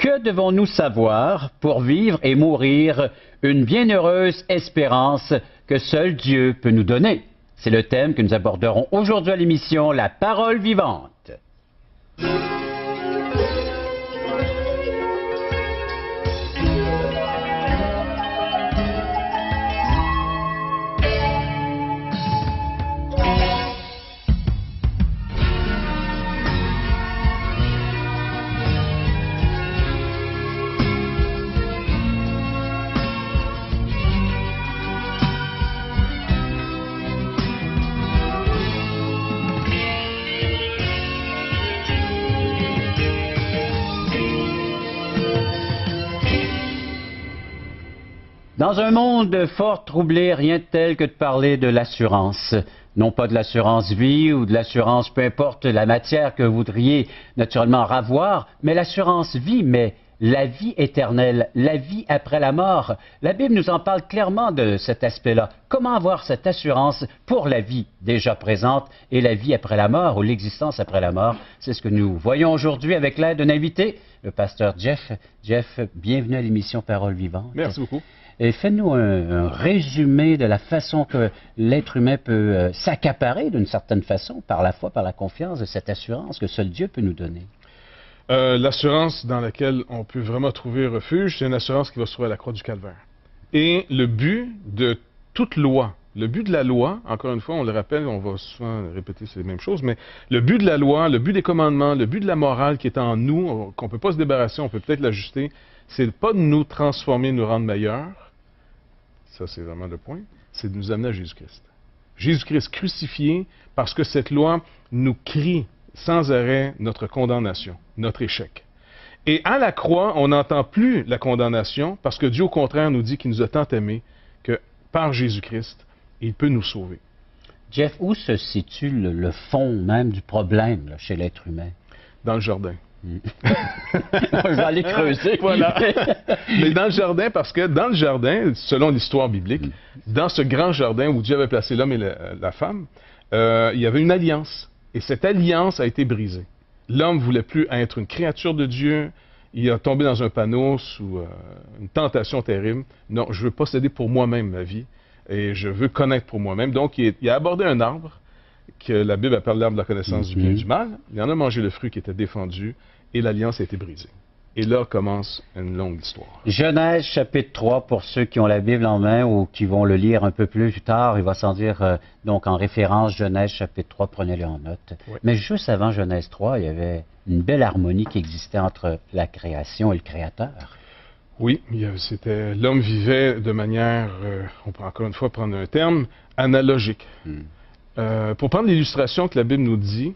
Que devons-nous savoir pour vivre et mourir une bienheureuse espérance que seul Dieu peut nous donner? C'est le thème que nous aborderons aujourd'hui à l'émission La Parole vivante. Dans un monde fort troublé, rien de tel que de parler de l'assurance. Non pas de l'assurance vie ou de l'assurance, peu importe la matière que vous voudriez naturellement avoir, mais l'assurance vie, mais la vie éternelle, la vie après la mort. La Bible nous en parle clairement de cet aspect-là. Comment avoir cette assurance pour la vie déjà présente et la vie après la mort ou l'existence après la mort? C'est ce que nous voyons aujourd'hui avec l'aide d'un invité, le pasteur Jeff. Jeff, bienvenue à l'émission Parole vivante. Merci beaucoup. Et fais-nous un résumé de la façon que l'être humain peut s'accaparer d'une certaine façon, par la foi, par la confiance de cette assurance que seul Dieu peut nous donner. L'assurance dans laquelle on peut vraiment trouver refuge, c'est une assurance qui va se trouver à la croix du Calvaire. Et le but de toute loi, le but de la loi, encore une fois, on le rappelle, on va souvent répéter ces mêmes choses, mais le but de la loi, le but des commandements, le but de la morale qui est en nous, qu'on ne peut pas se débarrasser, on peut peut-être l'ajuster, c'est pas de nous transformer, de nous rendre meilleurs. Ça, c'est vraiment le point, c'est de nous amener à Jésus-Christ. Jésus-Christ crucifié parce que cette loi nous crie sans arrêt notre condamnation, notre échec. Et à la croix, on n'entend plus la condamnation parce que Dieu, au contraire, nous dit qu'il nous a tant aimés que par Jésus-Christ, il peut nous sauver. Jeff, où se situe le fond même du problème là, chez l'être humain? Dans le jardin. Je vais aller creuser. Voilà. Mais dans le jardin, parce que dans le jardin, selon l'histoire biblique, dans ce grand jardin où Dieu avait placé l'homme et la femme, il y avait une alliance. Et cette alliance a été brisée. L'homme ne voulait plus être une créature de Dieu. Il a tombé dans un panneau sous une tentation terrible. Non, je veux posséder pour moi-même ma vie. Et je veux connaître pour moi-même. Donc, il a abordé un arbre que la Bible appelle l'arbre de la connaissance du bien et du mal. Il en a mangé le fruit qui était défendu et l'alliance a été brisée. Et là commence une longue histoire. Genèse chapitre 3, pour ceux qui ont la Bible en main ou qui vont le lire un peu plus tard, il va s'en dire donc en référence Genèse chapitre 3, prenez-le en note. Oui. Mais juste avant Genèse 3, il y avait une belle harmonie qui existait entre la création et le Créateur. Oui, c'était l'homme vivait de manière, on peut encore une fois prendre un terme, analogique. Pour prendre l'illustration que la Bible nous dit,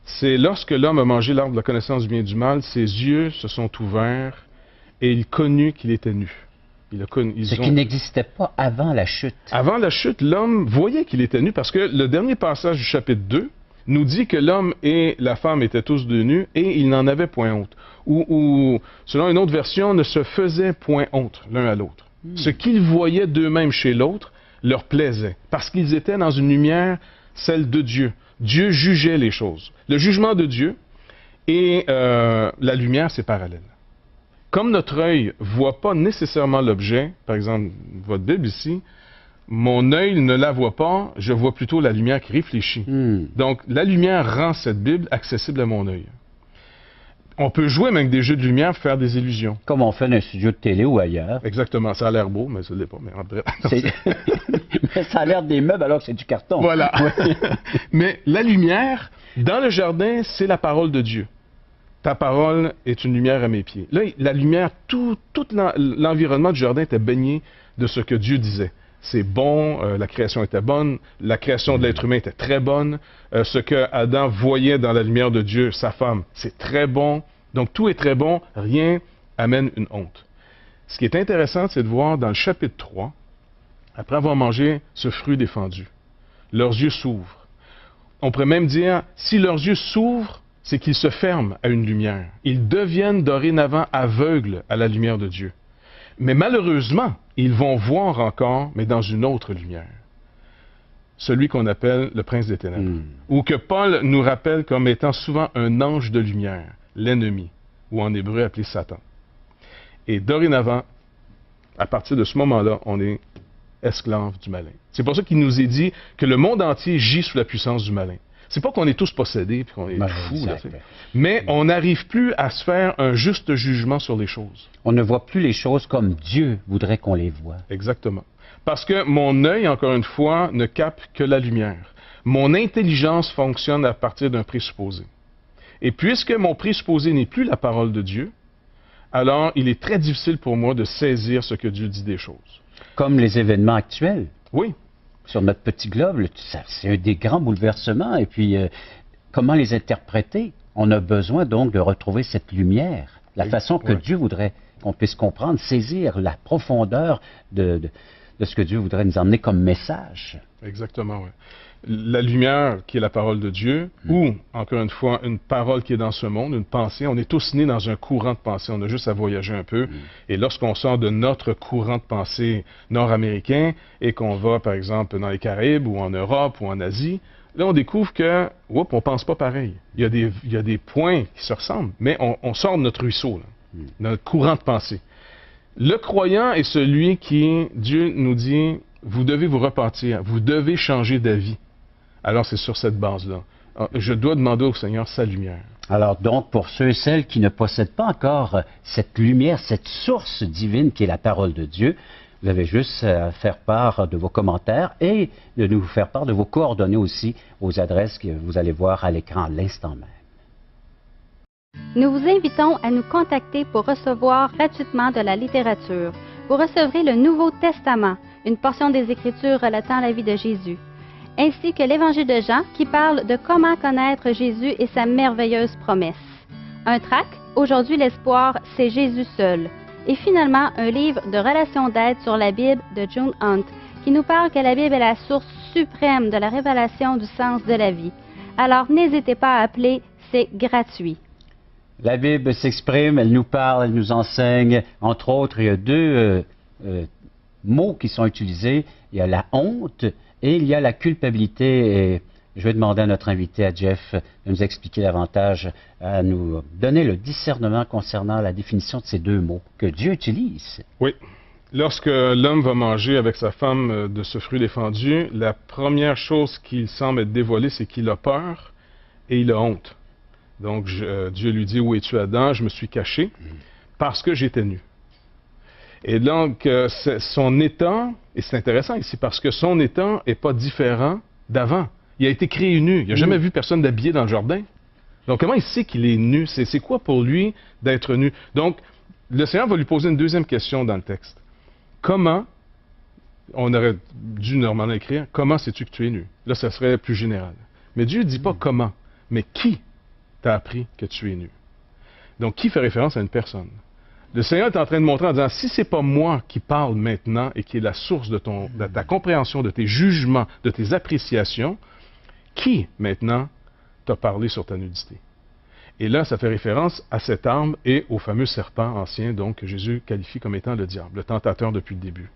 c'est lorsque l'homme a mangé l'arbre de la connaissance du bien et du mal, ses yeux se sont ouverts et il connut qu'il était nu. Ce qui n'existait pas avant la chute. Avant la chute, l'homme voyait qu'il était nu parce que le dernier passage du chapitre 2 nous dit que l'homme et la femme étaient tous deux nus et ils n'en avaient point honte. Ou, selon une autre version, ne se faisaient point honte l'un à l'autre. Ce qu'ils voyaient d'eux-mêmes chez l'autre leur plaisait, parce qu'ils étaient dans une lumière, celle de Dieu. Dieu jugeait les choses. Le jugement de Dieu et la lumière, c'est parallèle. Comme notre œil ne voit pas nécessairement l'objet, par exemple, votre Bible ici, mon œil ne la voit pas, je vois plutôt la lumière qui réfléchit. Donc, la lumière rend cette Bible accessible à mon œil. On peut jouer même avec des jeux de lumière, faire des illusions. Comme on fait dans un studio de télé ou ailleurs. Exactement, ça a l'air beau, mais ça ne l'est pas. Mais ça a l'air des meubles alors que c'est du carton. Voilà. Mais la lumière, dans le jardin, c'est la parole de Dieu. Ta parole est une lumière à mes pieds. Là, la lumière, tout l'environnement du jardin était baigné de ce que Dieu disait. C'est bon, la création était bonne, la création de l'être humain était très bonne, ce que Adam voyait dans la lumière de Dieu, sa femme, c'est très bon. Donc tout est très bon, rien amène une honte. Ce qui est intéressant, c'est de voir dans le chapitre 3, après avoir mangé ce fruit défendu, leurs yeux s'ouvrent. On pourrait même dire, si leurs yeux s'ouvrent, c'est qu'ils se ferment à une lumière. Ils deviennent dorénavant aveugles à la lumière de Dieu. Mais malheureusement, ils vont voir encore, mais dans une autre lumière. Celui qu'on appelle le prince des ténèbres. Ou que Paul nous rappelle comme étant souvent un ange de lumière, l'ennemi, ou en hébreu appelé Satan. Et dorénavant, à partir de ce moment-là, on est esclave du malin. C'est pour ça qu'il nous est dit que le monde entier gît sous la puissance du malin. C'est pas qu'on est tous possédés et qu'on est fous, là, mais on n'arrive plus à se faire un juste jugement sur les choses. On ne voit plus les choses comme Dieu voudrait qu'on les voie. Exactement. Parce que mon œil, encore une fois, ne capte que la lumière. Mon intelligence fonctionne à partir d'un présupposé. Et puisque mon présupposé n'est plus la parole de Dieu, alors il est très difficile pour moi de saisir ce que Dieu dit des choses. Comme les événements actuels. Oui. Sur notre petit globe, c'est un des grands bouleversements. Et puis, comment les interpréter? On a besoin donc de retrouver cette lumière, la façon que Dieu voudrait qu'on puisse comprendre, saisir la profondeur de ce que Dieu voudrait nous emmener comme message. Exactement, oui. La lumière qui est la parole de Dieu, ou, encore une fois, une parole qui est dans ce monde, une pensée. On est tous nés dans un courant de pensée, on a juste à voyager un peu. Et lorsqu'on sort de notre courant de pensée nord-américain et qu'on va, par exemple, dans les Caraïbes ou en Europe ou en Asie, là, on découvre que, on pense pas pareil. Il y a des points qui se ressemblent, mais on sort de notre ruisseau, là, notre courant de pensée. Le croyant est celui qui, Dieu nous dit, vous devez vous repentir, vous devez changer d'avis. Alors c'est sur cette base-là. Je dois demander au Seigneur sa lumière. Alors donc, pour ceux et celles qui ne possèdent pas encore cette lumière, cette source divine qui est la parole de Dieu, vous avez juste à faire part de vos commentaires et de nous faire part de vos coordonnées aussi aux adresses que vous allez voir à l'écran à l'instant même. Nous vous invitons à nous contacter pour recevoir gratuitement de la littérature. Vous recevrez le Nouveau Testament, une portion des Écritures relatant la vie de Jésus, ainsi que l'Évangile de Jean qui parle de comment connaître Jésus et sa merveilleuse promesse. Un tract, Aujourd'hui l'espoir, c'est Jésus seul. Et finalement, un livre de relations d'aide sur la Bible de June Hunt qui nous parle que la Bible est la source suprême de la révélation du sens de la vie. Alors n'hésitez pas à appeler, c'est gratuit. La Bible s'exprime, elle nous parle, elle nous enseigne. Entre autres, il y a deux mots qui sont utilisés. Il y a la honte et il y a la culpabilité. Et je vais demander à notre invité, à Jeff, de nous expliquer davantage, à nous donner le discernement concernant la définition de ces deux mots que Dieu utilise. Oui. Lorsque l'homme va manger avec sa femme de ce fruit défendu, la première chose qu'il semble être dévoilée, c'est qu'il a peur et il a honte. Donc, Dieu lui dit, où es-tu, Adam? Je me suis caché parce que j'étais nu. Et donc, son état, et c'est intéressant ici, parce que son état n'est pas différent d'avant. Il a été créé nu. Il n'a jamais vu personne d'habillé dans le jardin. Donc, comment il sait qu'il est nu? C'est quoi pour lui d'être nu? Donc, le Seigneur va lui poser une deuxième question dans le texte. Comment, on aurait dû normalement écrire, comment sais-tu que tu es nu? Là, ça serait plus général. Mais Dieu ne dit pas comment, mais qui t'a appris que tu es nu? Donc, qui fait référence à une personne? Le Seigneur est en train de montrer en disant, si c'est pas moi qui parle maintenant et qui est la source de ta compréhension, de tes jugements, de tes appréciations, qui maintenant t'a parlé sur ta nudité? Et là, ça fait référence à cette arme et au fameux serpent ancien, donc, que Jésus qualifie comme étant le diable, le tentateur depuis le début.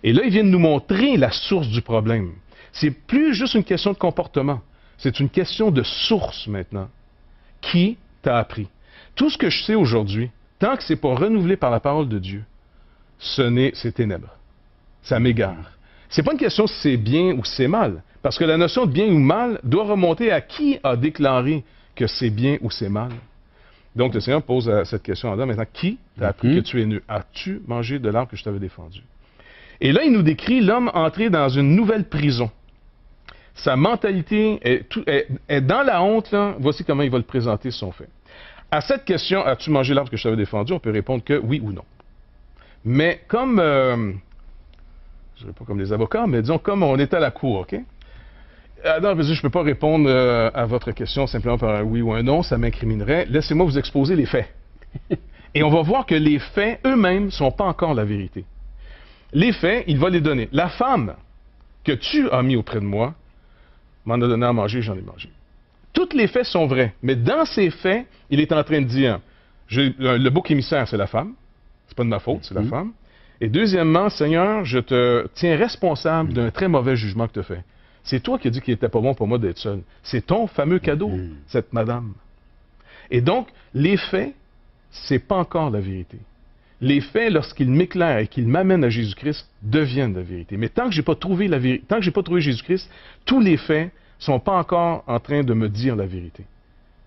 Et là, il vient de nous montrer la source du problème. C'est plus juste une question de comportement, c'est une question de source maintenant. Qui t'a appris? Tout ce que je sais aujourd'hui, tant que c'est pas renouvelé par la parole de Dieu, c'est ténèbres. Ça m'égare. C'est pas une question si c'est bien ou si c'est mal, parce que la notion de bien ou mal doit remonter à qui a déclaré que c'est bien ou c'est mal. Donc le Seigneur pose cette question à Adam, maintenant, qui t'a appris que tu es nu? As-tu mangé de l'arbre que je t'avais défendu? Et là, il nous décrit l'homme entré dans une nouvelle prison. Sa mentalité est dans la honte, là. Voici comment il va le présenter son fait. À cette question, as-tu mangé l'arbre que je t'avais défendu? On peut répondre que oui ou non. Mais comme, je ne dirais pas comme les avocats, mais disons comme on est à la cour, OK? Non, je ne peux pas répondre à votre question simplement par un oui ou un non, ça m'incriminerait. Laissez-moi vous exposer les faits. Et on va voir que les faits eux-mêmes ne sont pas encore la vérité. Les faits, il va les donner. La femme que tu as mis auprès de moi m'en a donné à manger, j'en ai mangé. Tous les faits sont vrais, mais dans ces faits, il est en train de dire, le bouc émissaire, c'est la femme, c'est pas de ma faute, c'est la femme. Et deuxièmement, Seigneur, je te tiens responsable d'un très mauvais jugement que tu as fait. C'est toi qui as dit qu'il n'était pas bon pour moi d'être seul. C'est ton fameux cadeau, cette madame. Et donc, les faits, c'est pas encore la vérité. Les faits, lorsqu'ils m'éclairent et qu'ils m'amènent à Jésus-Christ, deviennent la vérité. Mais tant que j'ai pas trouvé tant que j'ai pas trouvé Jésus-Christ, tous les faits sont pas encore en train de me dire la vérité.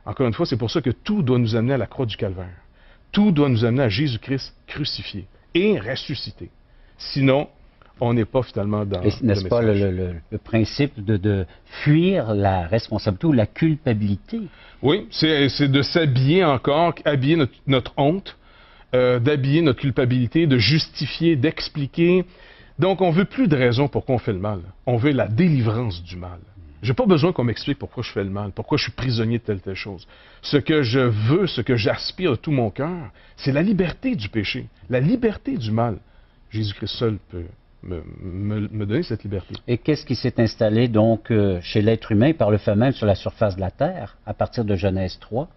Encore une fois, c'est pour ça que tout doit nous amener à la croix du Calvaire. Tout doit nous amener à Jésus-Christ crucifié et ressuscité. Sinon, on n'est pas finalement dans le message. N'est-ce pas le principe de fuir la responsabilité ou la culpabilité? Oui, c'est de s'habiller encore, habiller notre honte, d'habiller notre culpabilité, de justifier, d'expliquer. Donc, on veut plus de raison pourquoi on fait le mal. On veut la délivrance du mal. J'ai pas besoin qu'on m'explique pourquoi je fais le mal, pourquoi je suis prisonnier de telle chose. Ce que je veux, ce que j'aspire de tout mon cœur, c'est la liberté du péché, la liberté du mal. Jésus-Christ seul peut me donner cette liberté. Et qu'est-ce qui s'est installé donc chez l'être humain par le fait même sur la surface de la terre, à partir de Genèse 3?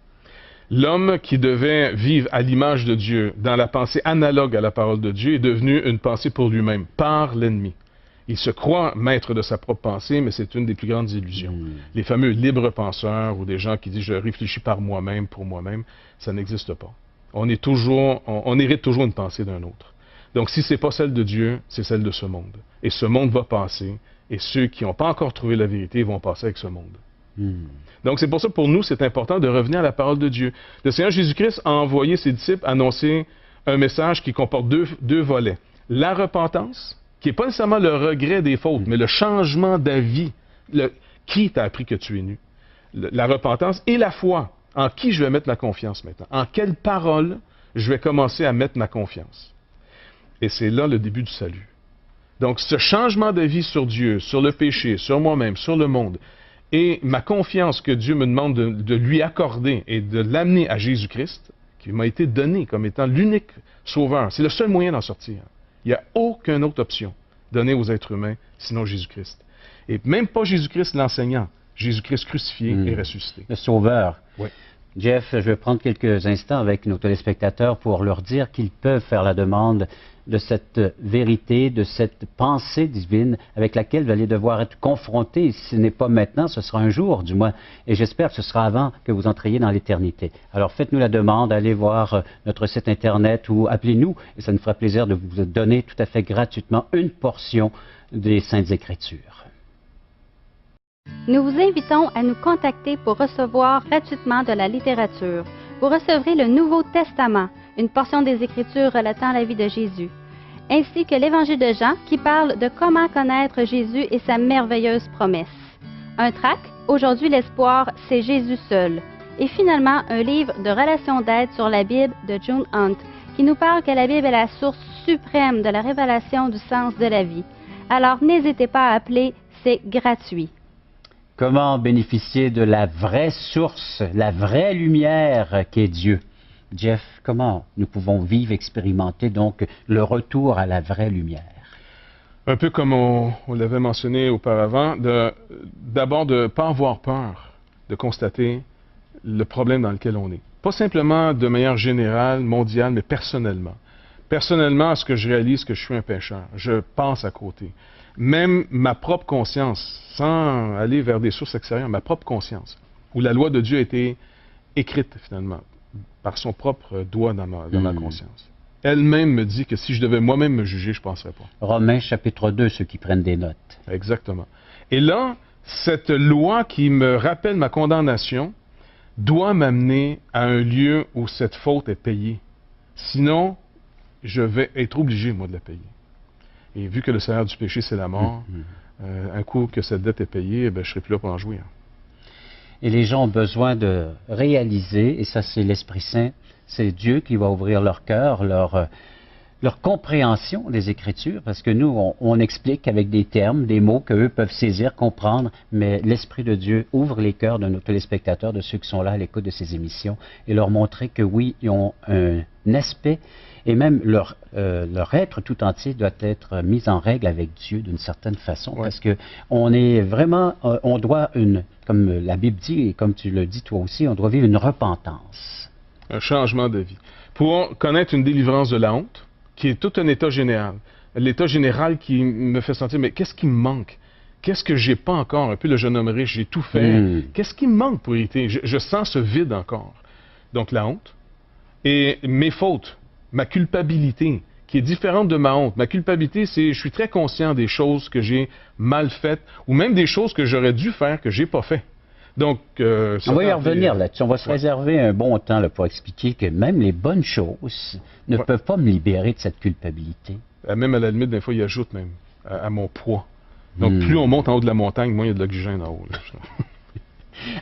L'homme qui devait vivre à l'image de Dieu, dans la pensée analogue à la parole de Dieu, est devenu une pensée pour lui-même, par l'ennemi. Il se croit maître de sa propre pensée, mais c'est une des plus grandes illusions. Les fameux libres penseurs ou des gens qui disent « je réfléchis par moi-même, pour moi-même », ça n'existe pas. On hérite toujours une pensée d'un autre. Donc si c'est pas celle de Dieu, c'est celle de ce monde. Et ce monde va passer, et ceux qui n'ont pas encore trouvé la vérité vont passer avec ce monde. Donc c'est pour ça, pour nous, c'est important de revenir à la parole de Dieu. Le Seigneur Jésus-Christ a envoyé ses disciples annoncer un message qui comporte deux volets. La repentance, qui n'est pas nécessairement le regret des fautes, mais le changement d'avis. Qui t'a appris que tu es nu? La repentance et la foi. En qui je vais mettre ma confiance maintenant? En quelle parole je vais commencer à mettre ma confiance? Et c'est là le début du salut. Donc ce changement d'avis sur Dieu, sur le péché, sur moi-même, sur le monde, et ma confiance que Dieu me demande de lui accorder et de l'amener à Jésus-Christ, qui m'a été donné comme étant l'unique sauveur. C'est le seul moyen d'en sortir. Il n'y a aucune autre option donnée aux êtres humains, sinon Jésus-Christ. Et même pas Jésus-Christ l'enseignant, Jésus-Christ crucifié et ressuscité. Le Sauveur. Oui. Jeff, je vais prendre quelques instants avec nos téléspectateurs pour leur dire qu'ils peuvent faire la demande de cette vérité, de cette pensée divine avec laquelle vous allez devoir être confrontés. Si ce n'est pas maintenant, ce sera un jour, du moins. Et j'espère que ce sera avant que vous entriez dans l'éternité. Alors faites-nous la demande, allez voir notre site Internet ou appelez-nous, et ça nous fera plaisir de vous donner tout à fait gratuitement une portion des Saintes Écritures. Nous vous invitons à nous contacter pour recevoir gratuitement de la littérature. Vous recevrez le Nouveau Testament, une portion des Écritures relatant la vie de Jésus, ainsi que l'Évangile de Jean qui parle de comment connaître Jésus et sa merveilleuse promesse. Un tract, Aujourd'hui l'espoir, c'est Jésus seul. Et finalement, un livre de relations d'aide sur la Bible de June Hunt, qui nous parle que la Bible est la source suprême de la révélation du sens de la vie. Alors n'hésitez pas à appeler, c'est gratuit. Comment bénéficier de la vraie source, la vraie lumière qu'est Dieu? Jeff, comment nous pouvons vivre, expérimenter donc le retour à la vraie lumière? Un peu comme on l'avait mentionné auparavant, d'abord de ne pas avoir peur de constater le problème dans lequel on est. Pas simplement de manière générale, mondiale, mais personnellement. Personnellement, est-ce que je réalise que je suis un pécheur? Je pense à côté. Même ma propre conscience, sans aller vers des sources extérieures, ma propre conscience, où la loi de Dieu a été écrite finalement par son propre doigt dans ma conscience. Elle-même me dit que si je devais moi-même me juger, je ne penserais pas. Romains chapitre 2, ceux qui prennent des notes. Exactement. Et là, cette loi qui me rappelle ma condamnation doit m'amener à un lieu où cette faute est payée. Sinon, je vais être obligé, moi, de la payer. Et vu que le salaire du péché, c'est la mort, un coup que cette dette est payée, je ne serai plus là pour en jouir. Et les gens ont besoin de réaliser, et ça c'est l'Esprit Saint, c'est Dieu qui va ouvrir leur cœur, leur compréhension des Écritures, parce que nous, on explique avec des termes, des mots qu'eux peuvent saisir, comprendre, mais l'Esprit de Dieu ouvre les cœurs de nos téléspectateurs, de ceux qui sont là à l'écoute de ces émissions, et leur montrer que oui, ils ont un aspect, et même leur être tout entier doit être mis en règle avec Dieu d'une certaine façon, parce que on est vraiment, on doit comme la Bible dit, et comme tu le dis toi aussi, on doit vivre une repentance. Un changement de vie. Pour connaître une délivrance de la honte, qui est tout un état général. L'état général qui me fait sentir, mais qu'est-ce qui me manque? Qu'est-ce que j'ai pas encore? Un peu le jeune homme riche, j'ai tout fait. Qu'est-ce qui me manque pour hériter? Je sens ce vide encore. Donc la honte et mes fautes, ma culpabilité, qui est différente de ma honte. Ma culpabilité, c'est je suis très conscient des choses que j'ai mal faites, ou même des choses que j'aurais dû faire, que j'ai pas fait. Donc, on va y revenir là-dessus. On va se réserver un bon temps là, pour expliquer que même les bonnes choses ne peuvent pas me libérer de cette culpabilité. Même à la limite, des fois, il ajoute même à mon poids. Donc, plus on monte en haut de la montagne, moins il y a de l'oxygène en haut. Là.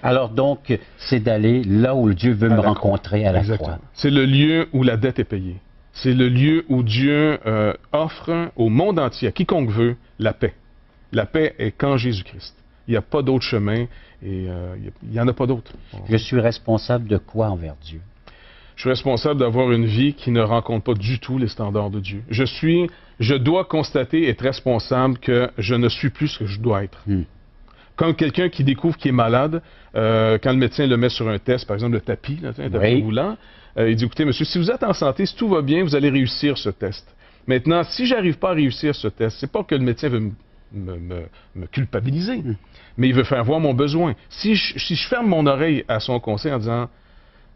Alors donc, c'est d'aller là où Dieu veut me rencontrer à la croix. C'est le lieu où la dette est payée. C'est le lieu où Dieu offre au monde entier, à quiconque veut, la paix. La paix est qu'en Jésus-Christ. Il n'y a pas d'autre chemin et il n'y en a pas d'autre. Je suis responsable de quoi envers Dieu? Je suis responsable d'avoir une vie qui ne rencontre pas du tout les standards de Dieu. Je dois constater, être responsable que je ne suis plus ce que je dois être. Comme quelqu'un qui découvre qu'il est malade, quand le médecin le met sur un test, par exemple le tapis, là, un tapis roulant, il dit, écoutez, monsieur, si vous êtes en santé, si tout va bien, vous allez réussir ce test. Maintenant, si j'arrive pas à réussir ce test, c'est pas que le médecin veut me culpabiliser, mais il veut faire voir mon besoin. Si je ferme mon oreille à son conseil en disant,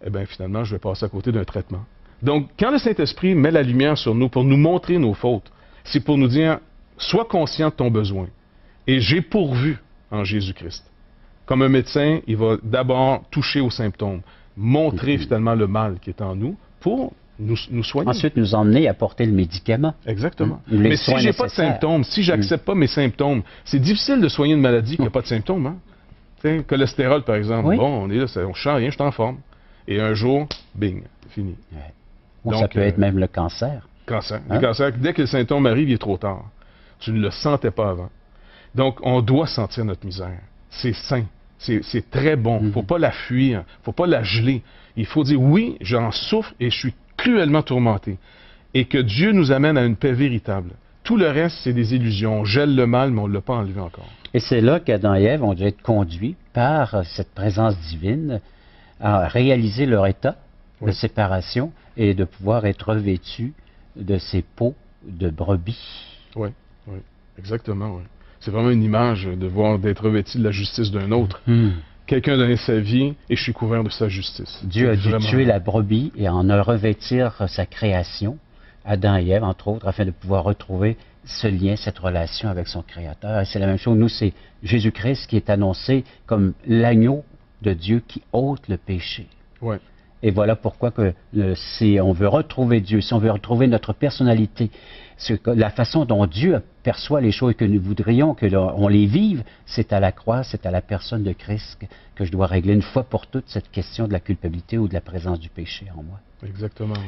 eh bien, finalement, je vais passer à côté d'un traitement. Donc, quand le Saint-Esprit met la lumière sur nous pour nous montrer nos fautes, c'est pour nous dire, sois conscient de ton besoin. Et j'ai pourvu en Jésus-Christ. Comme un médecin, il va d'abord toucher aux symptômes, montrer finalement le mal qui est en nous pour nous soigner. Ensuite, nous emmener à porter le médicament. Exactement. Mais si j'ai pas de symptômes, si j'accepte pas mes symptômes, c'est difficile de soigner une maladie qui n'a pas de symptômes. Hein? T'sais, cholestérol, par exemple. Bon, on est là, on change rien, je suis en forme. Et un jour, bing, fini. Bon, donc, ça peut être même le cancer. Cancer. Le cancer, dès que le symptôme arrive, il est trop tard. Tu ne le sentais pas avant. Donc, on doit sentir notre misère. C'est sain. C'est très bon. Il ne faut pas la fuir. Il ne faut pas la geler. Il faut dire, oui, j'en souffre et je suis cruellement tourmenté. Et que Dieu nous amène à une paix véritable. Tout le reste, c'est des illusions. On gèle le mal, mais on ne l'a pas enlevé encore. Et c'est là qu'Adam et Ève ont dû être conduits par cette présence divine à réaliser leur état de séparation et de pouvoir être revêtus de ces peaux de brebis. Oui, exactement, oui. C'est vraiment une image de voir d'être revêtu de la justice d'un autre. Quelqu'un a donné sa vie et je suis couvert de sa justice. Dieu a dû tuer la brebis et en revêtir sa création, Adam et Ève, entre autres, afin de pouvoir retrouver ce lien, cette relation avec son Créateur. Et c'est la même chose. Nous, c'est Jésus-Christ qui est annoncé comme l'agneau de Dieu qui ôte le péché. Ouais. Et voilà pourquoi que si on veut retrouver Dieu, si on veut retrouver notre personnalité, la façon dont Dieu perçoit les choses que nous voudrions qu'on les vive, c'est à la croix, c'est à la personne de Christ que je dois régler une fois pour toutes cette question de la culpabilité ou de la présence du péché en moi. Exactement. Oui.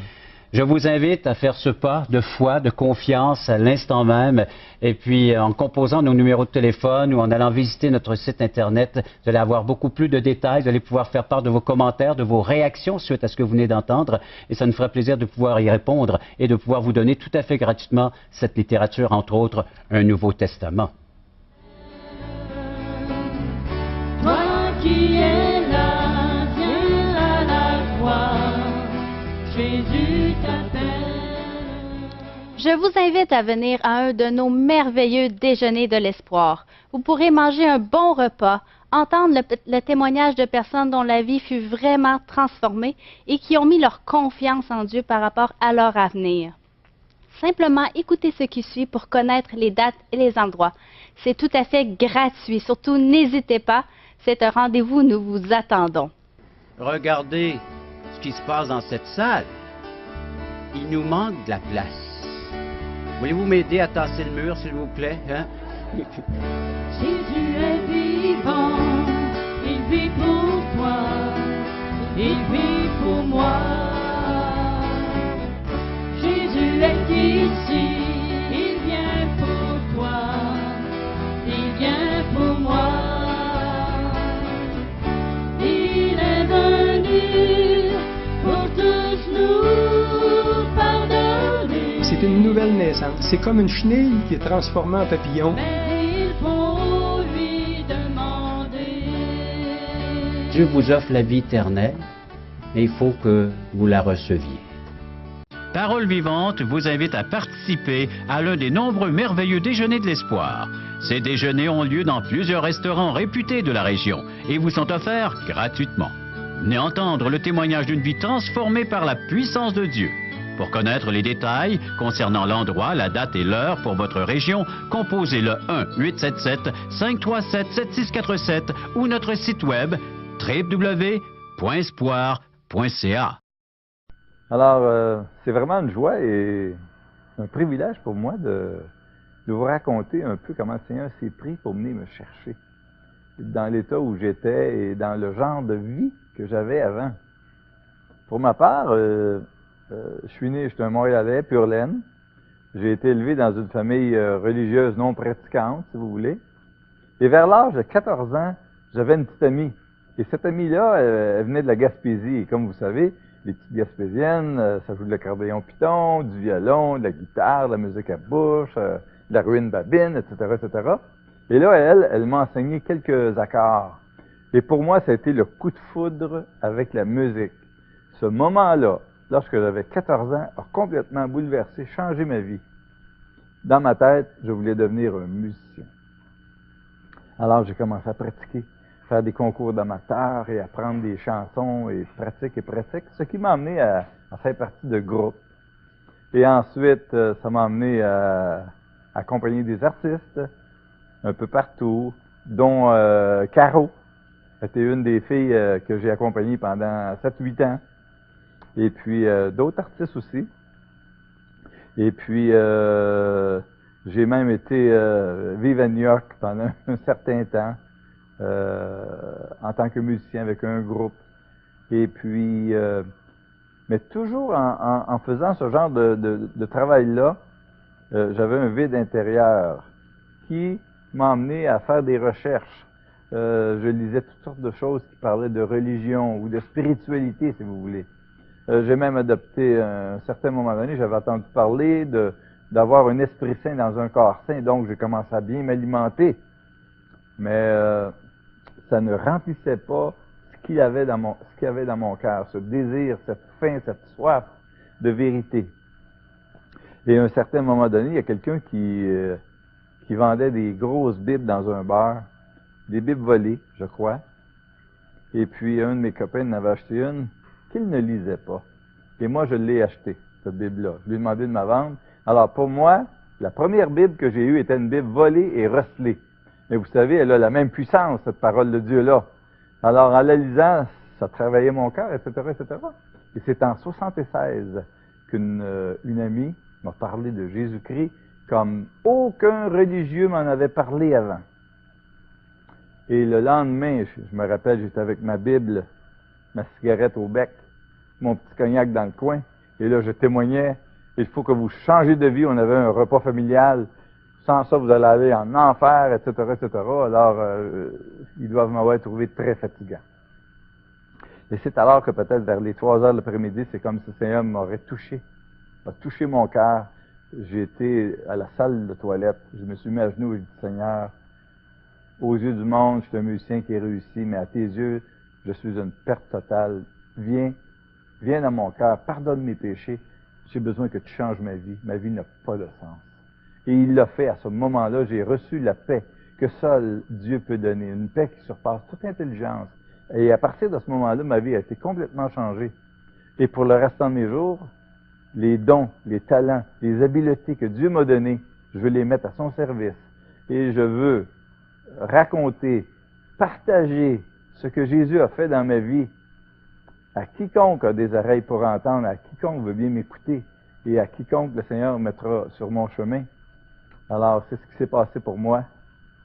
Je vous invite à faire ce pas de foi, de confiance à l'instant même. Et puis, en composant nos numéros de téléphone ou en allant visiter notre site Internet, vous allez avoir beaucoup plus de détails. Vous allez pouvoir faire part de vos commentaires, de vos réactions suite à ce que vous venez d'entendre. Et ça nous fera plaisir de pouvoir y répondre et de pouvoir vous donner tout à fait gratuitement cette littérature, entre autres, un Nouveau Testament. Toi qui es là, viens à la croix, Jésus. Je vous invite à venir à un de nos merveilleux déjeuners de l'espoir. Vous pourrez manger un bon repas, entendre le témoignage de personnes dont la vie fut vraiment transformée et qui ont mis leur confiance en Dieu par rapport à leur avenir. Simplement écoutez ce qui suit pour connaître les dates et les endroits. C'est tout à fait gratuit. Surtout, n'hésitez pas. C'est un rendez-vous, nous vous attendons. Regardez ce qui se passe dans cette salle. Il nous manque de la place. Voulez-vous m'aider à tasser le mur, s'il vous plaît? Hein? Jésus est vivant, il vit pour toi, il vit pour moi. Jésus est ici, il vient pour toi, il vient pour moi. Il est venu pour tous nous pardonner. C'est une nouvelle naissance. C'est comme une chenille qui est transformée en papillon. Mais il faut lui demander. Dieu vous offre la vie éternelle, mais il faut que vous la receviez. Parole Vivante vous invite à participer à l'un des nombreux merveilleux déjeuners de l'espoir. Ces déjeuners ont lieu dans plusieurs restaurants réputés de la région et vous sont offerts gratuitement. Venez entendre le témoignage d'une vie transformée par la puissance de Dieu. Pour connaître les détails concernant l'endroit, la date et l'heure pour votre région, composez le 1-877-537-7647 ou notre site web www.espoir.ca. Alors, c'est vraiment une joie et un privilège pour moi de vous raconter un peu comment le Seigneur s'est pris pour venir me chercher dans l'état où j'étais et dans le genre de vie que j'avais avant. Pour ma part, je suis un Montréalais, pur laine. J'ai été élevé dans une famille religieuse non pratiquante, si vous voulez. Et vers l'âge de 14 ans, j'avais une petite amie. Et cette amie-là, elle venait de la Gaspésie. Et comme vous savez, les petites Gaspésiennes, ça joue de l'accordéon piton, du violon, de la guitare, de la musique à bouche, de la ruine babine, etc., etc. Et là, elle m'a enseigné quelques accords. Et pour moi, ça a été le coup de foudre avec la musique. Ce moment-là, lorsque j'avais 14 ans, a complètement bouleversé, changé ma vie. Dans ma tête, je voulais devenir un musicien. Alors, j'ai commencé à pratiquer, faire des concours d'amateurs et apprendre des chansons et pratique, ce qui m'a amené à faire partie de groupes. Et ensuite, ça m'a amené à accompagner des artistes un peu partout, dont Caro. C'était une des filles que j'ai accompagnées pendant 7-8 ans. Et puis, d'autres artistes aussi. Et puis, j'ai même été vivre à New York pendant un certain temps, en tant que musicien avec un groupe. Et puis, mais toujours en faisant ce genre de travail-là, j'avais un vide intérieur qui m'a amené à faire des recherches. Je lisais toutes sortes de choses qui parlaient de religion ou de spiritualité, si vous voulez. J'ai même adopté, à un certain moment donné, j'avais entendu parler d'avoir un esprit saint dans un corps saint, donc j'ai commencé à bien m'alimenter. Mais ça ne remplissait pas ce qu'il y avait dans mon cœur, ce désir, cette faim, cette soif de vérité. Et à un certain moment donné, il y a quelqu'un qui vendait des grosses bibles dans un bar, des bibles volées, je crois. Et puis un de mes copains en avait acheté une qu'il ne lisait pas. Et moi, je l'ai acheté, cette Bible-là. Je lui ai demandé de ma vendre. Alors, pour moi, la première Bible que j'ai eue était une Bible volée et recelée. Mais vous savez, elle a la même puissance, cette parole de Dieu-là. Alors, en la lisant, ça travaillait mon cœur, etc., etc. Et c'est en 76 qu'une amie m'a parlé de Jésus-Christ comme aucun religieux m'en avait parlé avant. Et le lendemain, je me rappelle, j'étais avec ma Bible, ma cigarette au bec, mon petit cognac dans le coin. Et là, je témoignais, il faut que vous changez de vie. On avait un repas familial. Sans ça, vous allez aller en enfer, etc., etc. Alors, ils doivent m'avoir trouvé très fatigant. Et c'est alors que peut-être vers les 3 heures de l'après-midi, c'est comme si le Seigneur m'aurait touché, a touché mon cœur. J'ai été à la salle de toilette. Je me suis mis à genoux et j'ai dit, Seigneur, aux yeux du monde, je suis un musicien qui est réussi, mais à tes yeux, je suis une perte totale. Viens dans mon cœur, pardonne mes péchés. J'ai besoin que tu changes ma vie. Ma vie n'a pas de sens. Et il l'a fait à ce moment-là. J'ai reçu la paix que seul Dieu peut donner. Une paix qui surpasse toute intelligence. Et à partir de ce moment-là, ma vie a été complètement changée. Et pour le restant de mes jours, les dons, les talents, les habiletés que Dieu m'a donnés, je veux les mettre à son service. Et je veux raconter, partager ce que Jésus a fait dans ma vie à quiconque a des oreilles pour entendre, à quiconque veut bien m'écouter et à quiconque le Seigneur mettra sur mon chemin. Alors, c'est ce qui s'est passé pour moi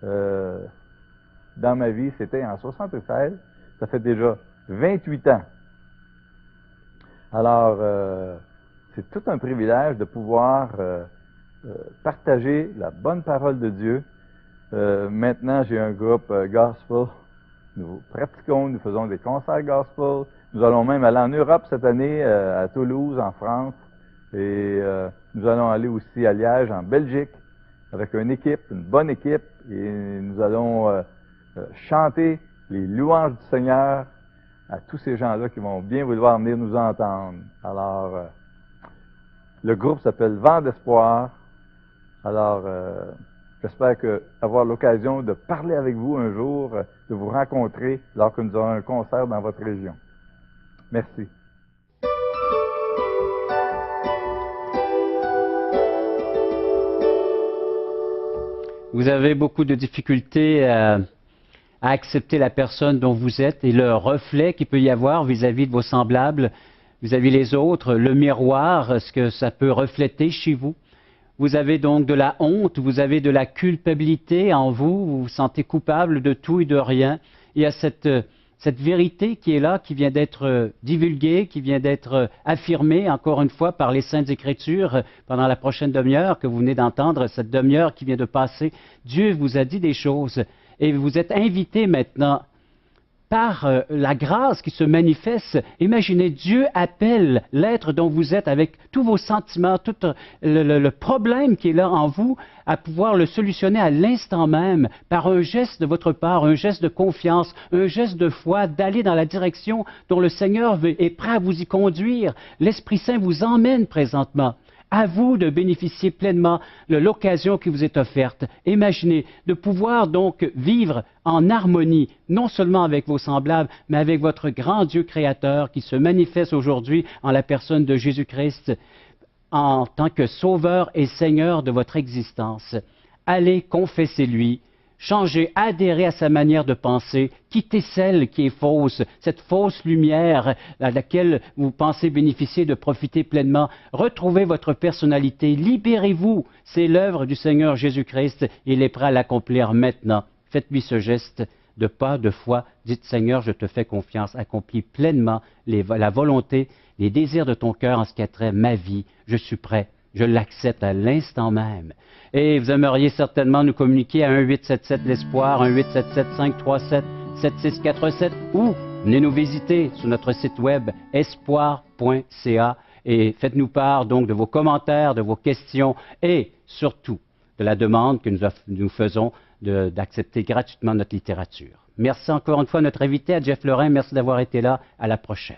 dans ma vie. C'était en 76. Ça fait déjà 28 ans. Alors, c'est tout un privilège de pouvoir partager la bonne parole de Dieu. Maintenant, j'ai un groupe gospel. Nous pratiquons, nous faisons des concerts gospel. Nous allons même aller en Europe cette année, à Toulouse, en France. Et nous allons aller aussi à Liège, en Belgique, avec une équipe, une bonne équipe. Et nous allons chanter les louanges du Seigneur à tous ces gens-là qui vont bien vouloir venir nous entendre. Alors, le groupe s'appelle Vent d'Espoir. Alors, j'espère avoir l'occasion de parler avec vous un jour, de vous rencontrer lors que nous aurons un concert dans votre région. Merci. Vous avez beaucoup de difficultés à accepter la personne dont vous êtes et le reflet qu'il peut y avoir vis-à-vis de vos semblables, vis-à-vis les autres, le miroir, ce que ça peut refléter chez vous. Vous avez donc de la honte, vous avez de la culpabilité en vous, vous vous sentez coupable de tout et de rien. Il y a cette vérité qui est là, qui vient d'être divulguée, qui vient d'être affirmée, encore une fois, par les Saintes Écritures pendant la prochaine demi-heure que vous venez d'entendre, cette demi-heure qui vient de passer. Dieu vous a dit des choses et vous êtes invité maintenant par la grâce qui se manifeste. Imaginez, Dieu appelle l'être dont vous êtes avec tous vos sentiments, tout le problème qui est là en vous, à pouvoir le solutionner à l'instant même par un geste de votre part, un geste de confiance, un geste de foi, d'aller dans la direction dont le Seigneur est prêt à vous y conduire. L'Esprit Saint vous emmène présentement. À vous de bénéficier pleinement de l'occasion qui vous est offerte. Imaginez de pouvoir donc vivre en harmonie, non seulement avec vos semblables, mais avec votre grand Dieu créateur qui se manifeste aujourd'hui en la personne de Jésus-Christ en tant que Sauveur et Seigneur de votre existence. Allez, confessez-lui. Changez, adhérez à sa manière de penser, quittez celle qui est fausse, cette fausse lumière à laquelle vous pensez bénéficier de profiter pleinement. Retrouvez votre personnalité, libérez-vous. C'est l'œuvre du Seigneur Jésus-Christ, il est prêt à l'accomplir maintenant. Faites-lui ce geste de pas, de foi. Dites, Seigneur, je te fais confiance, accomplis pleinement la volonté, les désirs de ton cœur en ce qui a trait ma vie. Je suis prêt. Je l'accepte à l'instant même. Et vous aimeriez certainement nous communiquer à 1-877-L'Espoir, 1-877-537-7647 ou venez nous visiter sur notre site web espoir.ca et faites-nous part donc de vos commentaires, de vos questions et surtout de la demande que nous faisons d'accepter gratuitement notre littérature. Merci encore une fois à notre invité, à Jeff Lorrain. Merci d'avoir été là. À la prochaine.